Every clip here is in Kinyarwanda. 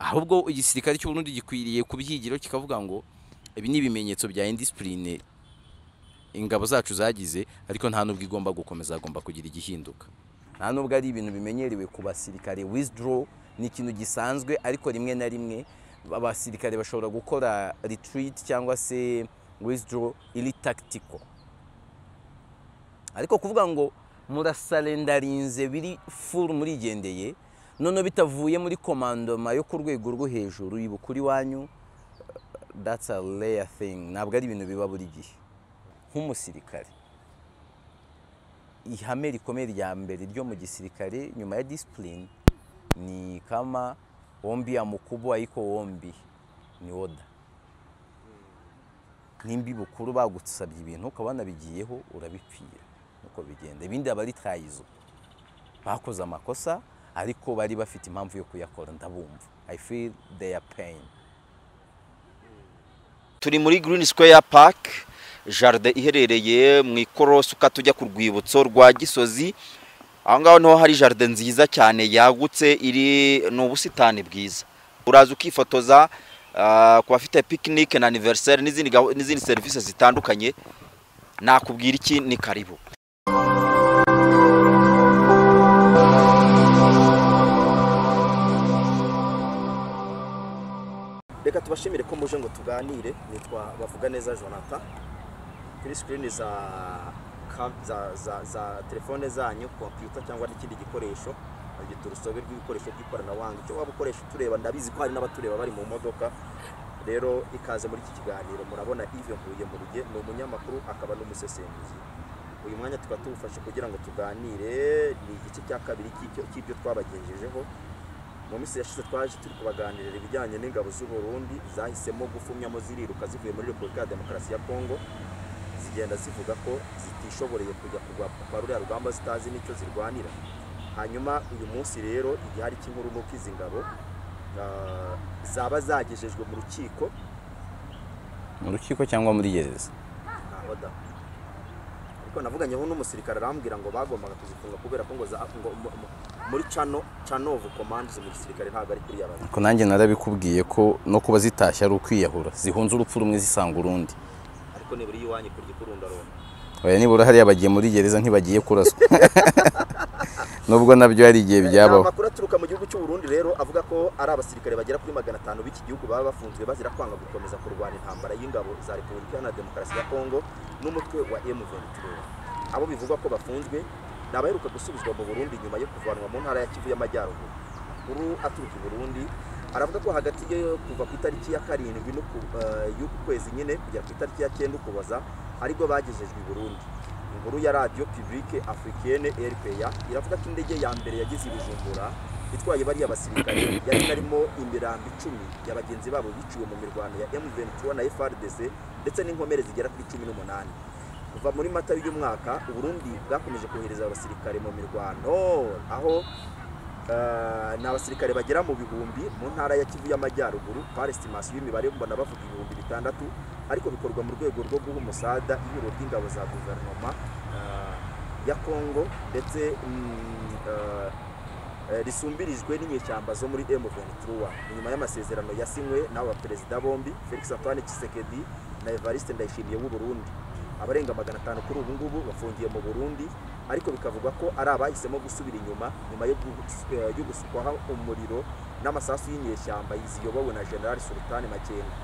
ahubwo igisirikare cy'u Burundi gikwiriye kubyigiro kikavuga ngo ibi ni ibimenyetso bya indiscipline ingabo zacu zagize, ariko nta nubwo igomba gukomeza, agomba kugira igihinduka. Nta nubwo ari ibintu bimenyerewe ku basirikare. Withdraw ni ikintu gisanzwe, ariko rimwe na rimwe abasirikare bashobora gukora retreat cyangwa se withdraw iri tactical, ariko kuvuga ngo murasarendarinze biri full murigendeye none bitavuye muri komandoma yo ku rwego rwo hejuru y'ibukuri wanyu, that's a rare thing. Ntabwo ari ibintu biba buri gihe. Nk'umusirikare, ihame rikomeye rya mbere ryo mu gisirikare nyuma ya discipline ni kama ombi ya mukubwa iko ombi ni oda. Nimbi bukuru bagusabye ibintu ukabana bigiyeho urabipfira, nuko bigenda. Ibindi abari trayizo bakoze amakosa ariko bari bafite impamvu yo kuyakora, ndabumva. I feel their pain. Turi muri Green Square Park, jardin iherereye mu ikorosi ukatujya ku rwibutso rwa Gisozi. Aho ngaho niho hari jardin nziza cyane yagutse, iri n'ubusitani bwiza. Uraza ukifotoza ku bafite picnic na anniversaire n'izindi service zitandukanye. Nakubwira iki, ni karibu. Reka tubashimire ko muje ngo tuganire. Nitwa Bavuganeza Jonathan. Kuri screen za telefone zanyu, computer cyangwa n'ikindi gikoresho, bagita urusobe rw'ibikoresho by'ikoranabuhanga. Icyo waba ukoresha tureba, ndabizi ko hari n'abatureba bari mu modoka. Rero ikaze muri iki kiganiro. Murabona Yves Mvuye mu ruge, ni umunyamakuru akaba n'umusesenguzi. Uyu mwanya tukaba tuwufashe kugira ngo tuganire, ni igice cya kabiri cy'ibyo twabagejejeho. Mu minsi yashize twaje turi kubaganirira ibijyanye n'ingabo z'u Burundi zahisemo gufumyamo ziriruka zivuye muri Repubulika ya Demokarasi ya Kongo, zigenda zivuga ko zitishoboreye kujya kwa ruriya rugamba zitazi n'icyo zirwanira. Hanyuma uyu munsi rero igihari cy'inkuru nuko izi ngabo zaba zagejejwe mu rukiko cyangwa muri gereza. Naho da, ariko navuganyeho n'umusirikare arambwira ngo bagombaga kuzifunga kubera ko ngo muri Chanovu command mu gisirikare ntabwo ari kuri yabaye. Ko nanjye narabikubwiye ko no kuba zitashya ari ukwiyahura, zihunze urupfu rumwe zisanga urundi. Ariko nibura iwanyu kurya kurundarona. Oya, nibura hariya bagiye muri gereza ntibagiye kuraswa. Nubwo nabyo hari igihe byabaho. Amakuru aturuka mu gihugu cy'u Burundi rero avuga ko ari abasirikare bagera kuri 500 b'iki gihugu baba bafunzwe bazira kwanga gukomeza kurwana intambara y'ingabo za Repubulika ya Demokarasi ya Kongo n'umutwe wa M23. Abo bivugwa ko bafunzwe nabaheruka gusubizwa mu Burundi nyuma yo kuvanwa mu ntara ya Kivu y'Amajyaruguru. Kuri aturuka i Burundi aravuga ko hagati yo kuva ku itariki ya 7 y'uku kwezi nyine kugera ku itariki ya 9 Ukuboza ariko bagejejwe i Burundi. Inkuru ya Radio Publique Africaine RPA iravuga ko indege ya mbere yagize i Bujumbura itwaye bari abasirikare yari harimo imirambo 10 y'abagenzi babo biciwe mu mirwano ya M23 na FARDC ndetse n'inkomere zigera kuri 18. Kuva muri Mata y'uyu mwaka u Burundi bwakomeje kohereza abasirikare mu mirwano, aho n'abasirikare bagera mu bihumbi mu ntara ya Kivu y'Amajyaruguru. Par estimation y'imibare mbona bavuga 6,000, ariko bikorwa mu rwego rwo guha umusada ihuriro ry'ingabo za guverinoma ya Kongo ndetse risumbirijwe n'inyeshyamba zo muri M23 nyuma y'amasezerano yasinywe n'aba perezida bombi Felix Antoine Tshisekedi na Evariste Ndayishimiye w'u Burundi. Abarenga 500 kuri ubu ngubu bafungiye mu Burundi, ariko bikavuga ko ari abahisemo gusubira inyuma nyuma yo gusukwaho umuriro n'amasasu y'inyeshyamba ziyobowe na General Sultan Makenga.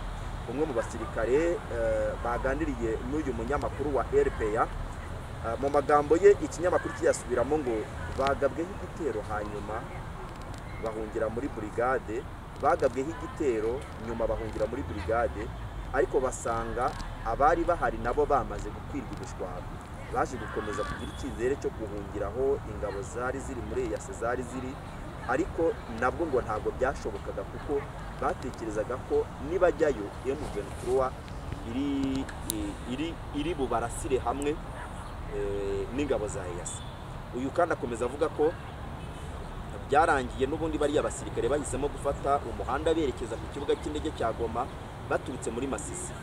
Umwe mu basirikare baganiriye n'uyu munyamakuru wa RPA, mu magambo ye ikinyamakuru kiyasubiramo ngo bagabweho igitero hanyuma bahungira muri brigade, bagabweho igitero nyuma bahungira muri brigade, ariko basanga abari bahari nabo bamaze gukwirwa ibishwaro. Baje gukomeza kugira icyizere cyo guhungiraho ingabo zari ziri muri ya Cesar ziri, ariko nabwo ngo ntabwo byashobokaga kuko batekerezaga ko nibajyayo M23 iri bubarasire hamwe n'ingabo za EAC. Uyu kandi akomeza avuga ko byarangiye n'ubundi bari abasirikare bahisemo gufata umuhanda berekeza ku kibuga cy'indege cya Goma baturutse muri Masisi.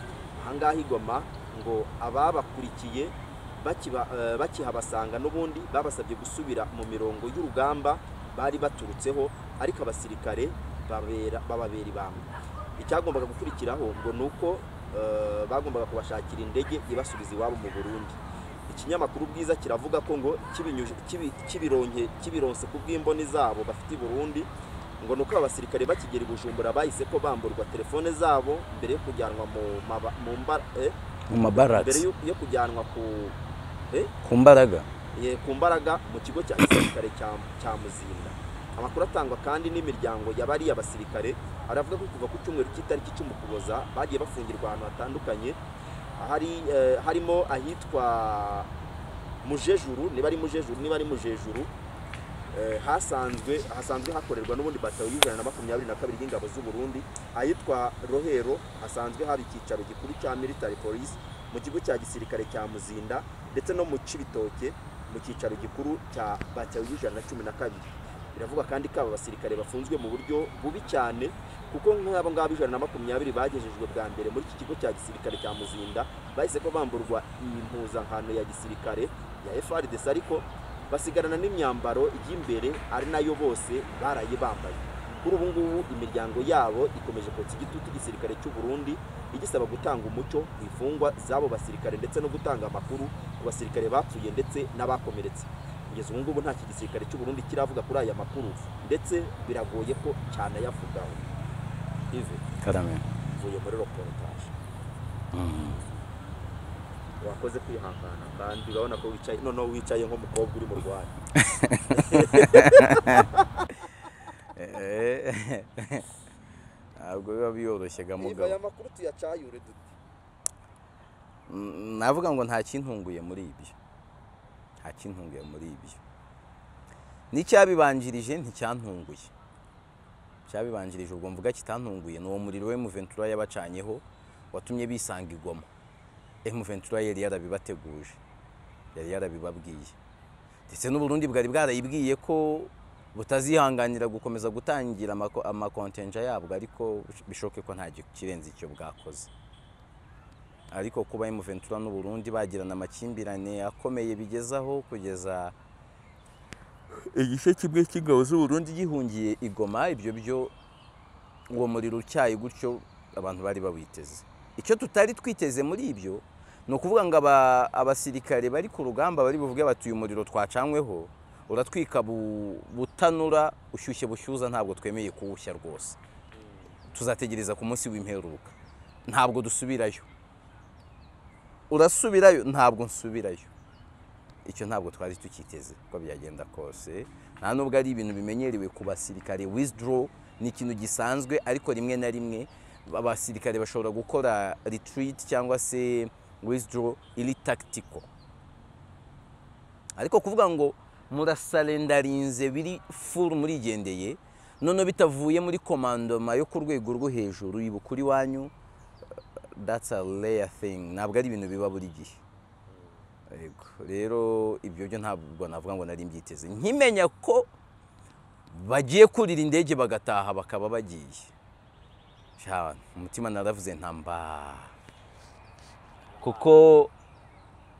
Ahangaha i Goma ngo ababakurikiye bakihabasanga n'ubundi babasabye gusubira mu mirongo y'urugamba bari baturutseho, ariko abasirikare bababera ibamba. Icyagombaga gukurikiraho ngo nuko bagombaga kubashakira indege ibasubiza iwabo mu Burundi. Ikinyamakuru Bwiza kiravuga ko ngo kibironse ku bw'imboni zabo bafite i Burundi, ngo nuko abasirikare bakigera i Bujumbura bahise ko bamburwa telefone zabo mbere yo kujyanwa mu mabaraka, mbere yo kujyanwa ku mbaraga mu kigo cya gisirikare cya Muzinda. Amakuru atangwa kandi n'imiryango y'abari abasirikare aravuga ko kuva ku cyumweru cy'itariki 10 Ukuboza bagiye bafungirwa ahantu hatandukanye, harimo ahitwa Mujejuru, niba ari Mujejuru, hasanzwe hakorerwa n'ubundi batayo y'122 y'ingabo z'u Burundi. Ahitwa Rohero hasanzwe hari icyicaro gikuru cya military police mu kigo cya gisirikare cya Muzinda, ndetse no mu Cibitoke mu cyicaro gikuru cya batayo y'112. Biravuga kandi ko aba basirikare bafunzwe mu buryo bubi cyane, kuko nk'abo ngabo 120 bagejejwe bwa mbere muri iki kigo cya gisirikare cya Muzinda bahise ko bamburwa impuzankano ya gisirikare ya FARDC, ariko basigarana n'imyambaro y'imbere ari nayo bose barayibambaye. Kuri ubu ngubu imiryango yabo ikomeje kotsa igitutu gisirikare cy'u Burundi igisaba gutanga umucyo ku ifungwa zabo basirikare, ndetse no gutanga amakuru ku basirikare bapfuye ndetse n'abakomeretse. Kugeza ubu ngubu nta gisirikare cy'u Burundi kiravuga kuri aya makuru, ndetse biragoye ko cyane yavugaho. Ive karame vuye muri reportage. Wakoze kwihangana kandi urabona ko wicaye wicaye nk'umukobwa uri mu Rwanda. ntabwo biba biyoroshye ga mugabo. Aya makuru tuyacayure dute? Navuga ngo nta kintunguye muri ibyo, n'icyabibanjirije nticyantunguye. Cyabibanjirije ubwo mvuga kitantunguye ni uwo muriro we M23 yabacanyeho watumye bisanga igoma. M23 yari yarabibateguje, yari yarabibabwiye, ndetse n'u Burundi bwari bwarayibwiye ko butazihanganira gukomeza gutangira amakontenja yabwo, ariko bishoke ko nta kirenze icyo bwakoze. Ariko kuba M23 n'u Burundi bagirana amakimbirane akomeye bigezaho kugeza igice kimwe cy'ingabo z'u Burundi gihungiye igoma, ibyo byo uwo muriro ucyaye gutyo abantu bari bawiteze. Icyo tutari twiteze muri ibyo ni ukuvuga ngo abasirikare bari ku rugamba bari buvuge bati uyu muriro twacanyweho uratwika butanura ushyushye bushyuza, ntabwo twemeye kuwushya rwose, tuzategereza ku munsi w'imperuka, ntabwo dusubirayo. Urasubirayo? Ntabwo nsubirayo. Icyo ntabwo twari tukiteze ko byagenda kose, nta nubwo ari ibintu bimenyerewe ku basirikare. Withdraw ni ikintu gisanzwe, ariko rimwe na rimwe abasirikare bashobora gukora retreat cyangwa se withdraw iri tactical, ariko kuvuga ngo murasarendarinze biri full murigendeye none bitavuye muri komandoma yo ku rwego rwo hejuru y'ibukuri wanyu, that's a rare thing. Ntabwo ari ibintu biba buri gihe. Rero ibyo byo ntabwo navuga ngo nari mbyiteze. Nkimenya ko bagiye kurira indege bagataha bakaba bagiye, umutima naravuze ntamba, kuko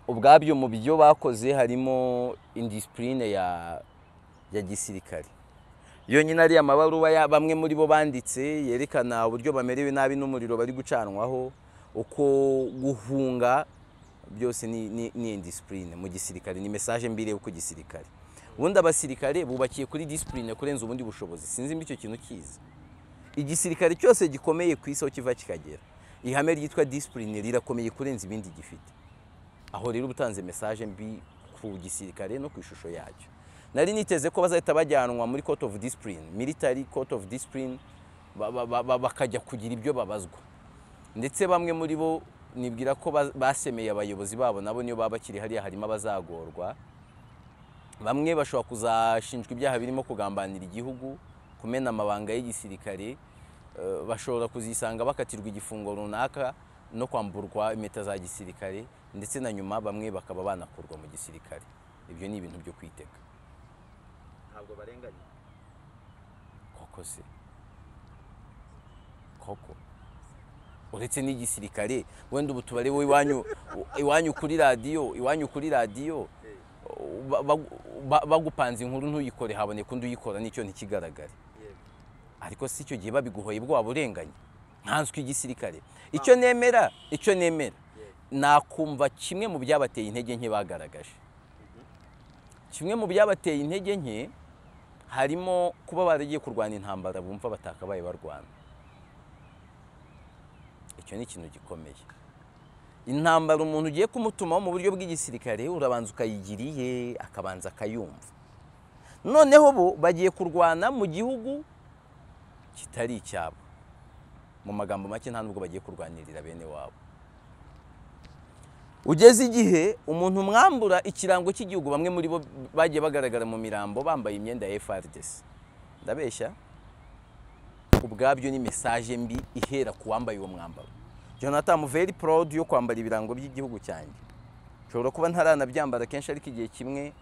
ubwabyo mu byo bakoze harimo indiscipline ya gisirikare. Yonyine ari amabaruwa ya bamwe muri bo banditse yerekana uburyo bamerewe nabi n'umuriro bari gucanwaho, uko guhunga byose ni indiscipline mu gisirikare, ni message mbire uko gisirikare. Ubundi abasirikare bubakiye kuri discipline kurenza ubundi bushobozi. Sinzi icyo kintu kiza. Igisirikare cyose gikomeye ku isi aho kiva kikagera, ihame ryitwa discipline rirakomeye kurenza ibindi gifite. Aho rero ubutanze message mbi ku gisirikare no ku ishusho yacyo. Nari niteze ko bazahita bajyanwa muri court of discipline, military court of discipline, bakajya kugira ibyo babazwa. Ndetse bamwe muri bo nibwira ko basemeye abayobozi babo, nabo niyo baba bakiri hariya harimo abazagorwa. Bamwe bashobora kuzashinjwa ibyaha birimo kugambanira igihugu, kumena amabanga y'igisirikare, bashobora kuzisanga bakatirwa igifungo runaka no kwamburwa impeta za gisirikare, ndetse na nyuma bamwe bakaba banakurwa mu gisirikare. Ibyo ni ibintu byo kwiteka. Ntabwo barenganye koko se, koko uretse n'igisirikare wenda ubu tubare iwanyu kuri radiyo bagupanze inkuru ntuyikore, haboneka undi uyikora, nicyo ntikigaragare. ariko si icyo gihe babiguhoye bwo waba urenganye nkanswe igisirikare. Icyo nemera nakumva kimwe mu byabateye intege nke bagaragaje. Kimwe mu byabateye intege nke harimo kuba baragiye kurwana intambara bumva batakabaye barwana. Icyo ni ikintu gikomeye. Intambara umuntu ugiye kumutumaho mu buryo bw'igisirikare urabanza ukayigiriye akabanza akayumva. Noneho bo bagiye kurwana mu gihugu kitari icyabo. Mu magambo make nta nubwo bagiye kurwanirira bene wabo. Ugeze igihe umuntu mwambura ikirango cy'igihugu, bamwe muri bo bagiye bagaragara mu mirambo bambaye imyenda ya FARDC. Ndabeshya? Ubwabyo ni message mbi ihera ku wambaye uwo mwambaro. Jonathan, I'm very proud yo kwambara ibirango by'igihugu cyanjye. Nshobora kuba ntaranabyambara kenshi, ariko igihe kimwe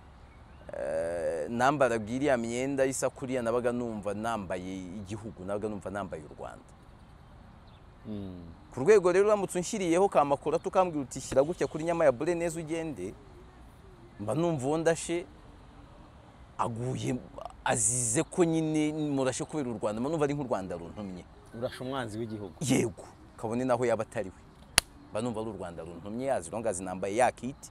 nambara bwiriya myenda isa kuriya nabaga numva nambaye igihugu, nabaga numva nambaye u Rwanda. Ku rwego rero uramutse unshyiriyeho kamakuru tukambwira uti shyira gutya kuri nyama ya bure neza ugende, mba numva uwo ndashe aguye azize ko nyine murashe kubera u Rwanda, mba numva ari nk'u Rwanda runtumye. Urasha umwanzi w'igihugu. Yego, kabone naho yaba atari we, mba numva ari u Rwanda runtumye. Azirongaz nambaye ya kit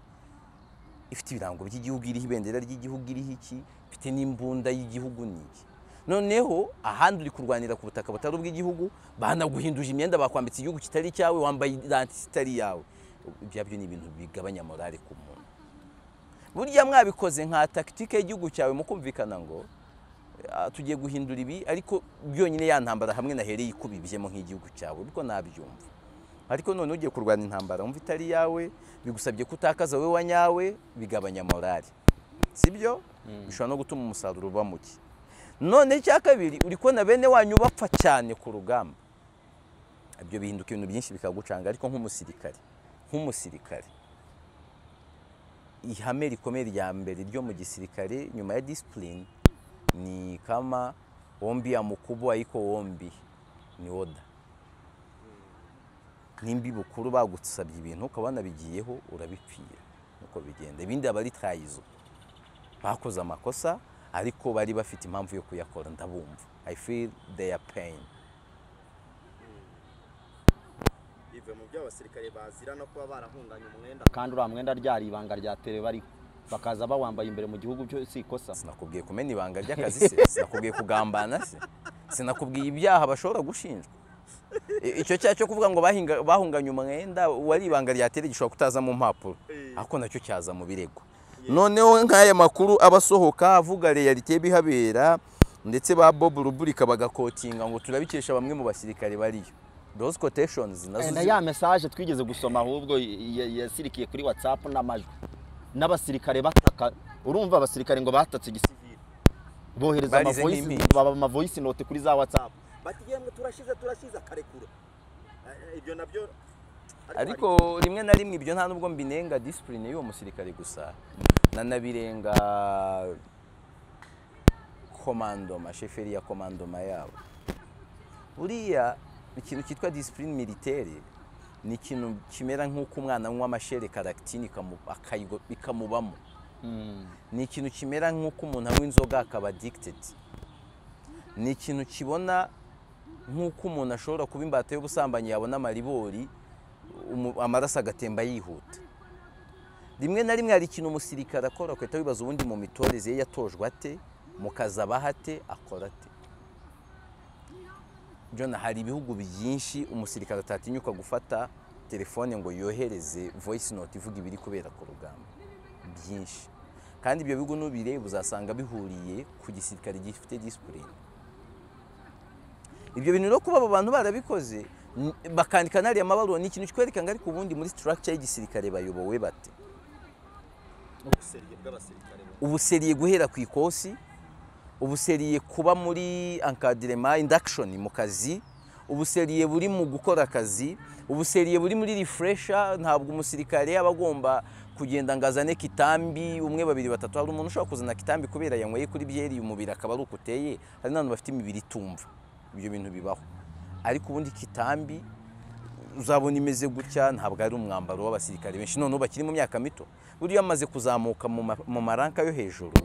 ifite ibirango by'igihugu, iriho ibendera ry'igihugu, iriho iki, ifite n'imbunda y'igihugu n'iki. Noneho ahandi uri kurwanira ku butaka butari ubw'igihugu, banaguhinduje imyenda bakwambitse igihugu kitari cyawe, wambaye identity itari yawe. Ibyabyo ni ibintu bigabanya morale ku muntu. Burya mwabikoze nka tactique y'igihugu cyawe mu kumvikana ngo tugiye guhindura ibi, ariko byonyine ya ntambara hamwe nahereye ikubibyemo nk'igihugu cyawe, biko nabyumva. Ariko none ugiye kurwana intambara umva itari yawe, bigusabye kutakaza we wanyawe, bigabanya morale. Sibyo? Bishobora no gutuma umusaruro uba muke. None cya kabiri uri kubona bene wanyu bapfa cyane ku rugamba. Ibyo bihinduka ibintu byinshi bikagucanga. Ariko nk'umusirikare ihame rikomeye rya mbere ryo mu gisirikare nyuma ya discipline ni kama ombi ya mukubwa ariko ombi ni oda. Nimbi bukuru bagusabye ibintu ukabona bigiyeho urabipfira, nuko bigenda. Ibindi abari trayizo bakoze amakosa ariko bari bafite impamvu yo kuyakora, ndabumva. I feel their pain. Ive mu by'abasirikare bazira no kuba barahunganya umwenda, kandi uriya mwenda ryari ibanga ryatewe bari bakaza bawambaye imbere mu gihugu byo si ikosa. Sinakubwiye kumena ibanga ry'akazi se, sinakubwiye kugambana se, sinakubwiye ibyaha bashobora gushinjwa. Icyo cyo kuvuga ngo bahunganya umwenda wari ibanga ryatere gishobora kutaza mu mpapuro, ariko nacyo cyaza mu birego. Noneho nk'aya makuru abasohoka avuga realite bihabera, ndetse ba Bob Ruburika bagakotinga ngo turabikesha bamwe mu basirikare bariyo. Those quotations nazo ya message twigeze gusoma ahubwo yasirikiye kuri WhatsApp n'amajwi n'abasirikare bataka. Urumva abasirikare ngo batatse igisivili bohereza ama voice note kuri za WhatsApp bati yemwe turashize akarekura. Ibyo nabyo ariko rimwe na rimwe ibyo nta nubwo mbinenga discipline y'uwo musirikare gusa, nanabirenga komandoma, sheferi ya komandoma yabo. Uriya ikintu cyitwa discipline militaire ni ikintu kimera nk'uko umwana anywa amashere karactine ikamubamo. Ni ikintu kimera nk'uko umuntu anywa inzoga akaba addicted. Ni ikintu kibona nk'uko umuntu ashobora kuba imbata y'ubusambanyi yabona amaribori amaraso agatemba yihuta. Rimwe na rimwe hari ikintu umusirikare akora kwita wibaza ubundi mu mitoreze ye yatojwe ate, mu kazi abahate akora ate. Jona, hari ibihugu byinshi umusirikare atatinyuka gufata telefone ngo yohereze voice note ivuga ibiri kubera ku rugamba byinshi. Kandi ibyo bihugu nubireba uzasanga bihuriye ku gisirikare gifite discipline. Ibyo bintu rero kuba abo bantu barabikoze bakandika nari amabaruwa ni ikintu kikwereka ngo ariko ubundi muri structure y'igisirikare bayobowe bate. Ubuseriye guhera ku ikosi, ubuseriye kuba muri encadrement induction mu kazi, ubuseriye buri mu gukora akazi, ubuseriye buri muri refresher. Ntabwo umusirikare abagomba kugenda ngazane kitambi umwe babiri batatu. Hari umuntu ushobora kuzana kitambi kubera yanyweye kuri byeri umubiri akaba ari ukuteye. Hari n'abantu bafite imibiri tumva, ibyo bintu bibaho. Ariko ubundi kitambi uzabona imeze gutya, ntabwo ari umwambaro w'abasirikare benshi none bakiri mu myaka mito. Buriya amaze kuzamuka mu maranka yo hejuru,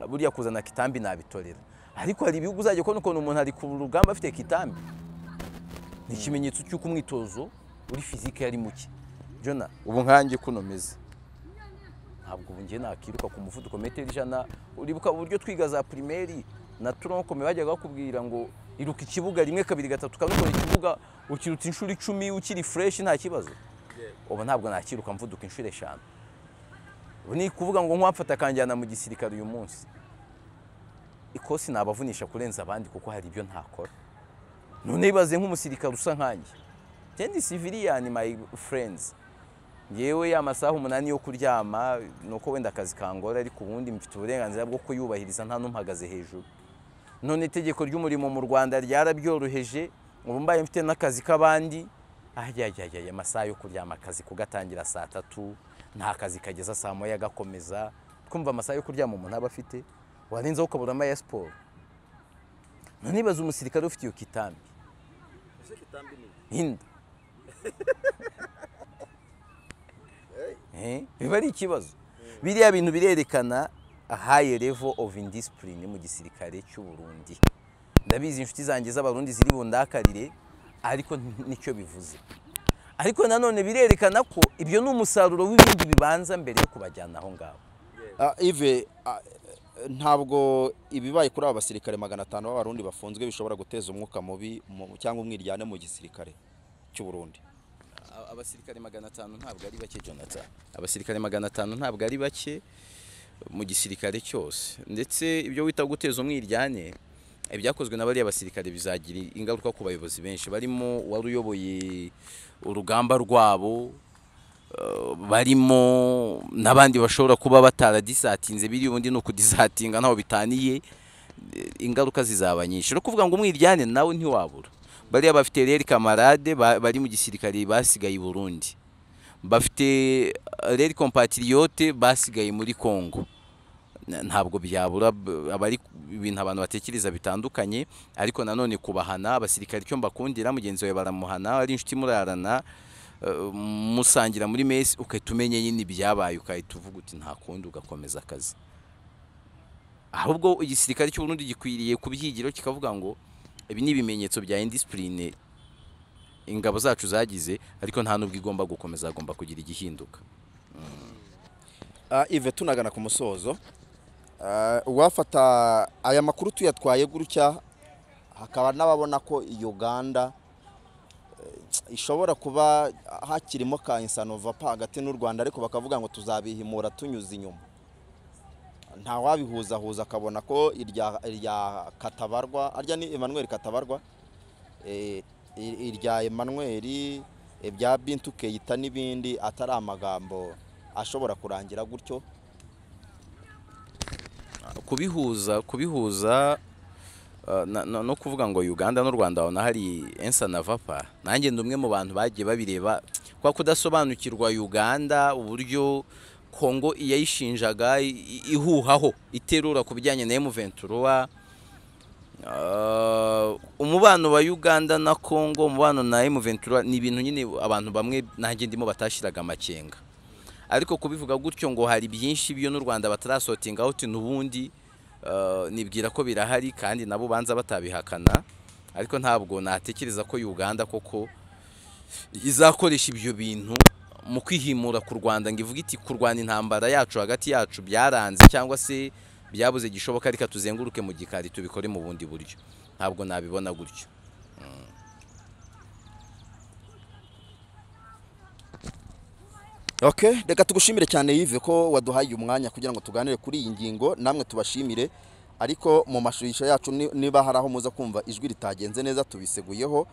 buriya kuzana kitambi nabitorera. ariko hari ibihugu uzajya kubona ukuntu umuntu ari ku rugamba afite kitambi, ni ikimenyetso cy'uko umwitozo uri fizike yari muke. Jona ubu nkanjye kuno meze ntabwo ubu njye nakiruka ku muvuduko metero 100. Uribuka uburyo twiga za primaire na tronkome bajyaga bakubwira ngo iruka ikibuga rimwe kabiri gatatu kabikora ikibuga ukiruta inshuro 10 ukiri fresh nta kibazo. Ubu ntabwo nakiruka mvuduka inshuro 5. Ubu ni kuvuga ngo nkwamfata kanjyana mu gisirikare uyu munsi, ikosi nabavunisha kurenza abandi kuko hari ibyo ntakora. None ibaze nk'umusirikare usa nkanjye, ndi civilian my friends, yewe y'amasaha 8 yo kuryama nuko wenda akazi kangora, ariko ubundi mfite uburenganzira bwo kuyubahiriza nta numpagaze hejuru. None itegeko ry'umurimo mu Rwanda ryarabyoroheje, ubu mbaye mfite n'akazi k'abandi, amasaha yo kuryama akazi kugatangira saa 3, nta kazi kageza saa 1 gakomeza. Twumva amasaha yo kuryama umuntu aba afite, warenzaho ukaburamo ya siporo. None ibaze umusirikare ufite iyo kitambi, hinda biba ari ikibazo. Biriya bintu birerekana a high level of indiscipline mu gisirikare cy'u Burundi. Ndabizi inshuti zanjye z'abarundi ziri bundakarire, ariko nicyo bivuze. Ariko nanone birerekana ko ibyo ni umusaruro w'ibindi bibanza mbere yo kubajyana aho ngaho. Ive ntabwo ibibaye kuri aba basirikare 500 b'abarundi bafunzwe bishobora guteza umwuka mubi cyangwa umwiryane mu gisirikare cy'u Burundi. Abasirikare 500 ntabwo ari bake Jonathan. Abasirikare 500 ntabwo ari bake mu gisirikare cyose, ndetse ibyo wita guteza umwiryane ibyakozwe n'abari abasirikare bizagira ingaruka ku bayobozi benshi, barimo wari uyoboye urugamba rwabo, barimo n'abandi bashobora kuba bataradisatinze. Biri ubundi no kudisatinga ntaho bitaniye, ingaruka zizaba nyinshi. No kuvuga ngo umwiryane nawe ntiwabura. Bari abafite reri kamarade bari mu gisirikare basigaye i Burundi, bafite reri compatriote basigaye muri Kongo. Ntabwo byabura abari ibintu abantu batekereza bitandukanye, ariko nanone kubahana abasirikare cyo mbakundira mugenzi wawe baramuhana, ari inshuti murarana musangira muri mesi, ukahita umenya nyine byabaye, ukahita uvuga uti nta kundi ugakomeza akazi. Ahubwo igisirikare cy'u Burundi gikwiriye kubyigiro kikavuga ngo ibi ni ibimenyetso bya indiscipline ingabo zacu zagize, ariko nta nubwo igomba gukomeza, agomba kugira igihinduka. Ive tunagana ku musozo, uwafata aya makuru tuyatwaye gutya, hakaba n'ababona ko Uganda ishobora kuba hakirimo ka insanova pa hagati n'u Rwanda, ariko bakavuga ngo tuzabihimura tunyuze inyuma. Nta wabihuza akabona ko irya Katabarwa, arya ni Emmanuel Katabarwa, irya Emmanuel bya Bintu Keita n'ibindi atari amagambo ashobora kurangira gutyo. Kubihuza no kuvuga ngo Uganda n'u Rwanda aho hari insanova pa, nanjye ndumwe mu bantu bagiye babireba kwa kudasobanukirwa Uganda uburyo Kongo iyayishinjaga ihuhaho iterura ku bijyanye na M23. Umubano wa Uganda na Kongo, umubano na M23 ni ibintu nyine abantu bamwe nanjye ndimo batashiraga amakenga, ariko kubivuga gutyo ngo hari byinshi byo n'u Rwanda batarasotinga out n'ubundi nibwira ko birahari kandi nabo banza batabihakana, ariko ntabwo natekereza ko Uganda koko izakoresha ibyo bintu mu kwihimura ku Rwanda, ngo ivuga iti kurwana intambara yacu hagati yacu byaranze cyangwa se byabuze gishoboka, ariko tuzenguruke mu gikari tubikore mu bundi buryo. Ntabwo nabibona gutyo. Okay, reka tugushimire cyane Yves ko waduhaye umwanya kugira ngo tuganire kuri iyi ngingo, namwe tubashimire. Ariko mu mashusho yacu niba hari aho muza kumva ijwi ritagenze neza tubiseguyeho,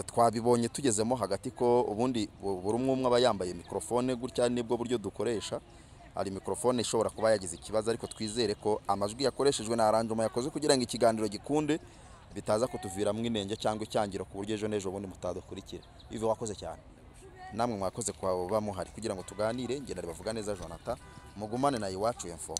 twabibonye tugezemo hagati ko ubundi buri umwe aba yambaye mikrofone gutya, nibwo buryo dukoresha. Hari mikrofone ishobora kuba yagize ikibazo, ariko twizere ko amajwi yakoreshejwe na arrangement yakoze kugira ngo ikiganiro gikunde, bitaza kutuviramo inenge cyangwa icyangiro ku buryo ejo nejo bundi mutadukurikira. Yves wakoze cyane, namwe mwakoze kwa muhari kugira ngo tuganire. Ngenda bavuga neza Jonathan, mugumane na Iwacu Info.